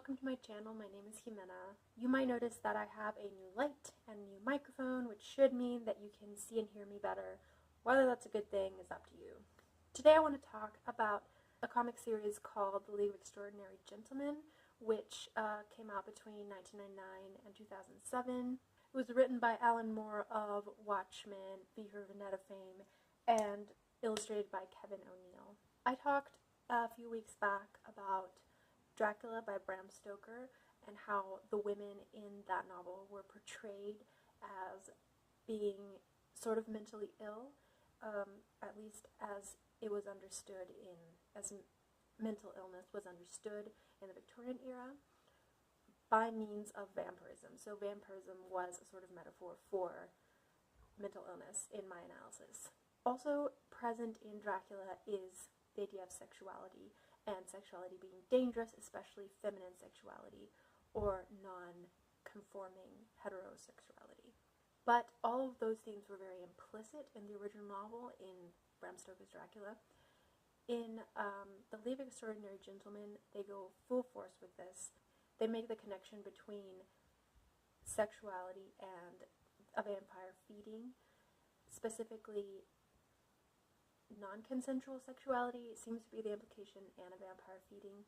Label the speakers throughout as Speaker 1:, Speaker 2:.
Speaker 1: welcome to my channel. My name is Mina. You might notice that I have a new light and new microphone, which should mean that you can see and hear me better. Whether that's a good thing is up to you. Today I want to talk about a comic series called The League of Extraordinary Gentlemen, which came out between 1999 and 2007. It was written by Alan Moore of Watchmen, V for Vendetta fame, and illustrated by Kevin O'Neill. I talked a few weeks back about Dracula by Bram Stoker and how the women in that novel were portrayed as being sort of mentally ill, at least as it was understood as mental illness was understood in the Victorian era by means of vampirism. So vampirism was a sort of metaphor for mental illness in my analysis. Also present in Dracula is the idea of sexuality, and sexuality being dangerous, especially feminine sexuality or non-conforming heterosexuality. But all of those themes were very implicit in the original novel, in Bram Stoker's Dracula. In The League of Extraordinary Gentlemen, they go full force with this. They make the connection between sexuality and a vampire feeding, specifically non-consensual sexuality seems to be the implication, and a vampire feeding,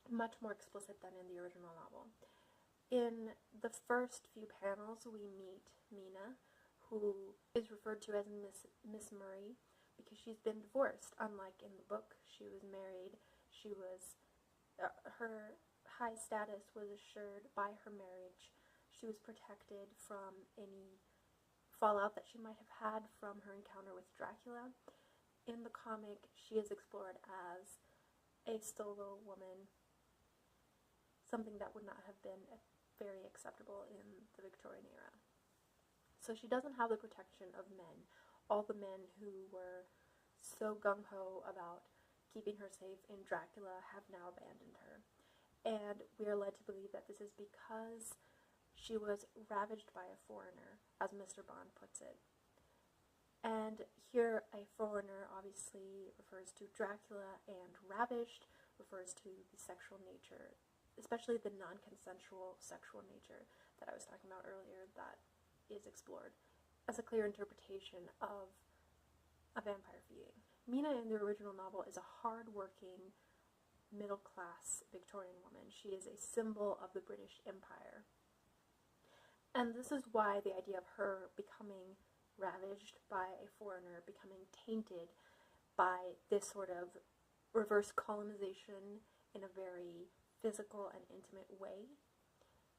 Speaker 1: much more explicit than in the original novel. In the first few panels, we meet Mina, who is referred to as Miss Murray because she's been divorced. Unlike in the book, she was married. She was her high status was assured by her marriage. She was protected from any fallout that she might have had from her encounter with Dracula. In the comic, she is explored as a solo woman, something that would not have been very acceptable in the Victorian era. So she doesn't have the protection of men. All the men who were so gung-ho about keeping her safe in Dracula have now abandoned her. And we are led to believe that this is because she was ravished by a foreigner, as Mr. Bond puts it. And here, a foreigner obviously refers to Dracula, and ravished refers to the sexual nature, especially the non-consensual sexual nature that I was talking about earlier that is explored as a clear interpretation of a vampire feeding. Mina in the original novel is a hard-working, middle-class Victorian woman. She is a symbol of the British Empire. And this is why the idea of her becoming ravished by a foreigner, becoming tainted by this sort of reverse colonization in a very physical and intimate way,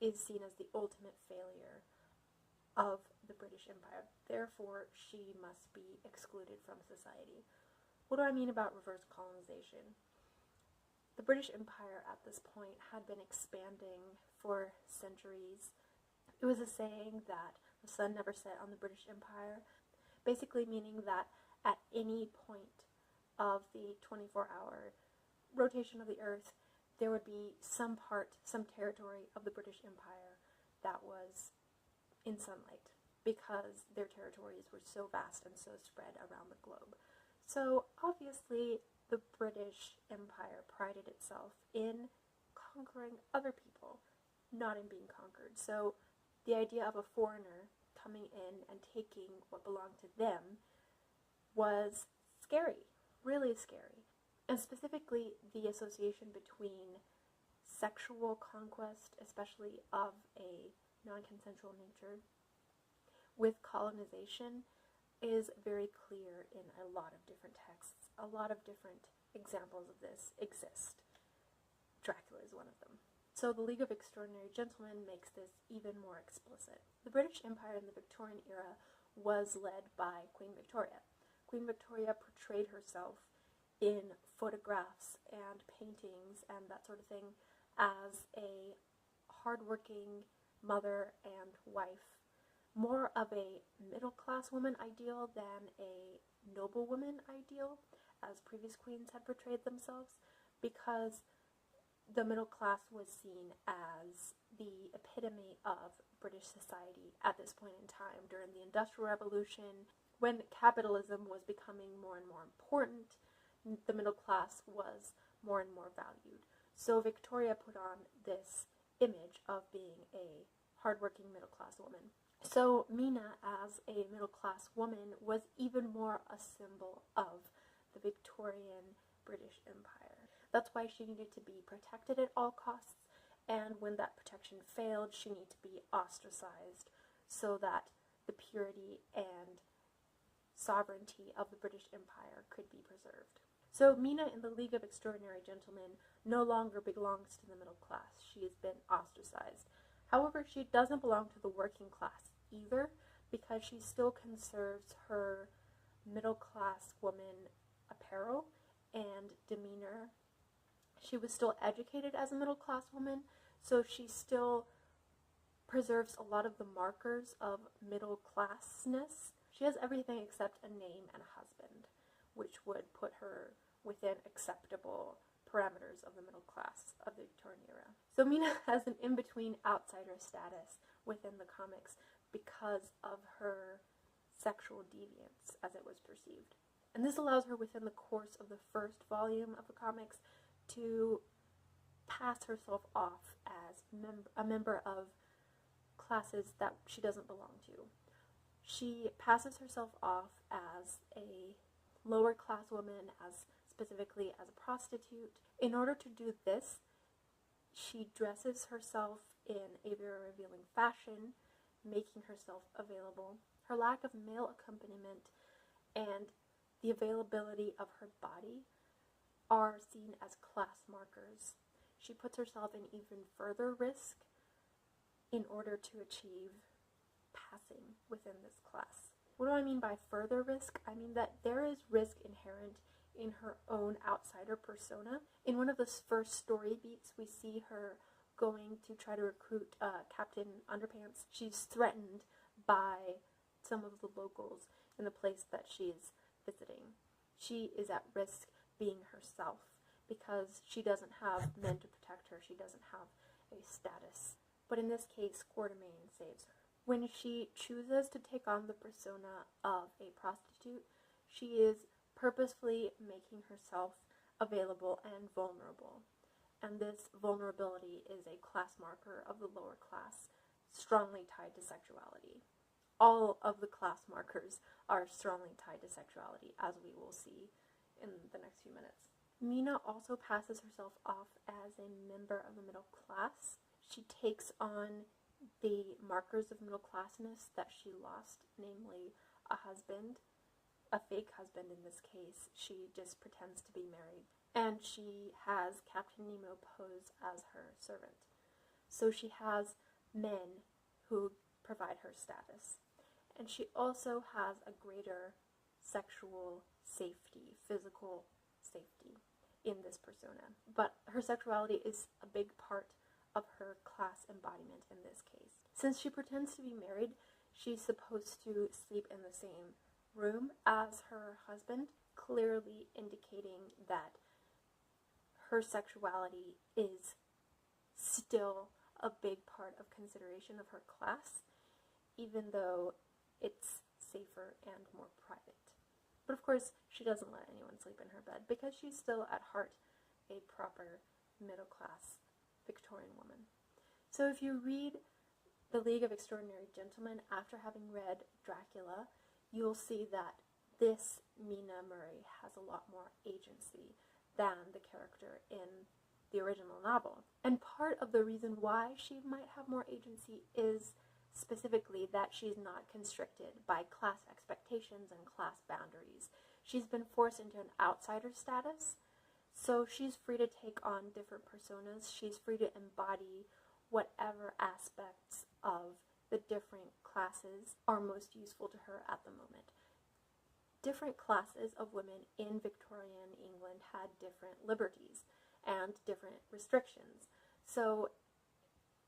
Speaker 1: is seen as the ultimate failure of the British Empire. Therefore, she must be excluded from society. What do I mean about reverse colonization? The British Empire at this point had been expanding for centuries. It was a saying that the sun never set on the British Empire, basically meaning that at any point of the 24-hour rotation of the Earth, there would be some territory of the British Empire that was in sunlight, because their territories were so vast and so spread around the globe. So obviously, the British Empire prided itself in conquering other people, not in being conquered. So the idea of a foreigner coming in and taking what belonged to them was scary, really scary. And specifically, the association between sexual conquest, especially of a non-consensual nature, with colonization is very clear in a lot of different texts. A lot of different examples of this exist. Dracula is one of them. So the League of Extraordinary Gentlemen makes this even more explicit. The British Empire in the Victorian era was led by Queen Victoria. Queen Victoria portrayed herself in photographs and paintings and that sort of thing as a hardworking mother and wife, more of a middle-class woman ideal than a noblewoman ideal, as previous queens had portrayed themselves, because the middle class was seen as the epitome of British society at this point in time, during the Industrial Revolution, when capitalism was becoming more and more important. The middle class was more and more valued. So Victoria put on this image of being a hardworking middle-class woman. So Mina, as a middle-class woman, was even more a symbol of the Victorian British Empire. That's why she needed to be protected at all costs, and when that protection failed, she needed to be ostracized so that the purity and sovereignty of the British Empire could be preserved. So Mina in the League of Extraordinary Gentlemen no longer belongs to the middle class. She has been ostracized. However, she doesn't belong to the working class either, because she still conserves her middle class woman apparel and demeanor. She was still educated as a middle class woman, so she still preserves a lot of the markers of middle classness. She has everything except a name and a husband, which would put her within acceptable parameters of the middle class of the Victorian era. So Mina has an in-between outsider status within the comics because of her sexual deviance, as it was perceived. And this allows her, within the course of the first volume of the comics, to pass herself off as a member of classes that she doesn't belong to. She passes herself off as a lower class woman, as specifically as a prostitute. In order to do this, she dresses herself in a very revealing fashion, making herself available. Her lack of male accompaniment and the availability of her body are seen as class markers. She puts herself in even further risk in order to achieve passing within this class. What do I mean by further risk? I mean that there is risk inherent in her own outsider persona. In one of the first story beats, we see her going to try to recruit Captain Underpants. She's threatened by some of the locals in the place that she is visiting. She is at risk being herself because she doesn't have men to protect her. She doesn't have a status. But in this case, Quartermain saves her. When she chooses to take on the persona of a prostitute, she is purposefully making herself available and vulnerable. And this vulnerability is a class marker of the lower class, strongly tied to sexuality. All of the class markers are strongly tied to sexuality, as we will see in the next few minutes. Mina also passes herself off as a member of the middle class. She takes on the markers of middle classness that she lost, namely a husband, a fake husband in this case. She just pretends to be married. And she has Captain Nemo pose as her servant. So she has men who provide her status. And she also has a greater sexual safety, physical safety in this persona. But her sexuality is a big part of her class embodiment in this case. Since she pretends to be married, she's supposed to sleep in the same room as her husband, clearly indicating that her sexuality is still a big part of consideration of her class, even though it's safer and more private. But of course, she doesn't let anyone sleep in her bed because she's still at heart a proper middle-class Victorian woman. So if you read The League of Extraordinary Gentlemen after having read Dracula, you'll see that this Mina Murray has a lot more agency than the character in the original novel. And part of the reason why she might have more agency is specifically that she's not constricted by class expectations and class boundaries. She's been forced into an outsider status, so she's free to take on different personas. She's free to embody whatever aspects of the different classes are most useful to her at the moment. Different classes of women in Victorian England had different liberties and different restrictions. So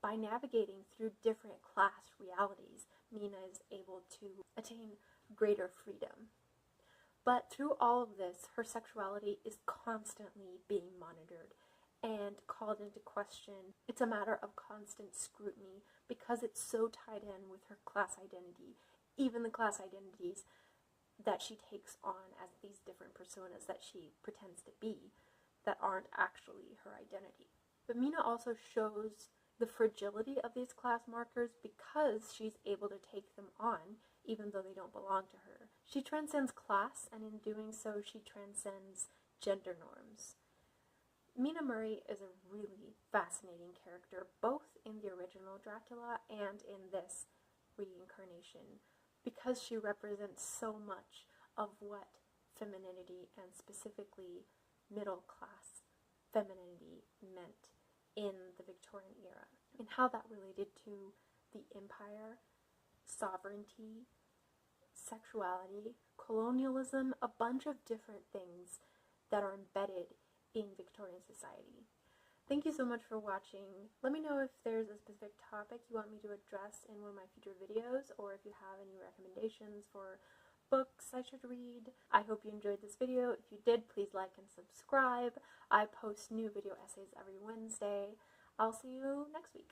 Speaker 1: by navigating through different class realities, Mina is able to attain greater freedom. But through all of this, her sexuality is constantly being monitored and called into question. It's a matter of constant scrutiny because it's so tied in with her class identity, even the class identities that she takes on as these different personas that she pretends to be that aren't actually her identity. But Mina also shows the fragility of these class markers because she's able to take them on even though they don't belong to her. She transcends class, and in doing so she transcends gender norms. Mina Murray is a really fascinating character, both in the original Dracula and in this reincarnation, because she represents so much of what femininity, and specifically middle class femininity, meant in the Victorian era, and how that related to the empire, sovereignty, sexuality, colonialism, a bunch of different things that are embedded in Victorian society. Thank you so much for watching. Let me know if there's a specific topic you want me to address in one of my future videos, or if you have any recommendations for books I should read. I hope you enjoyed this video. If you did, please like and subscribe. I post new video essays every Wednesday. I'll see you next week.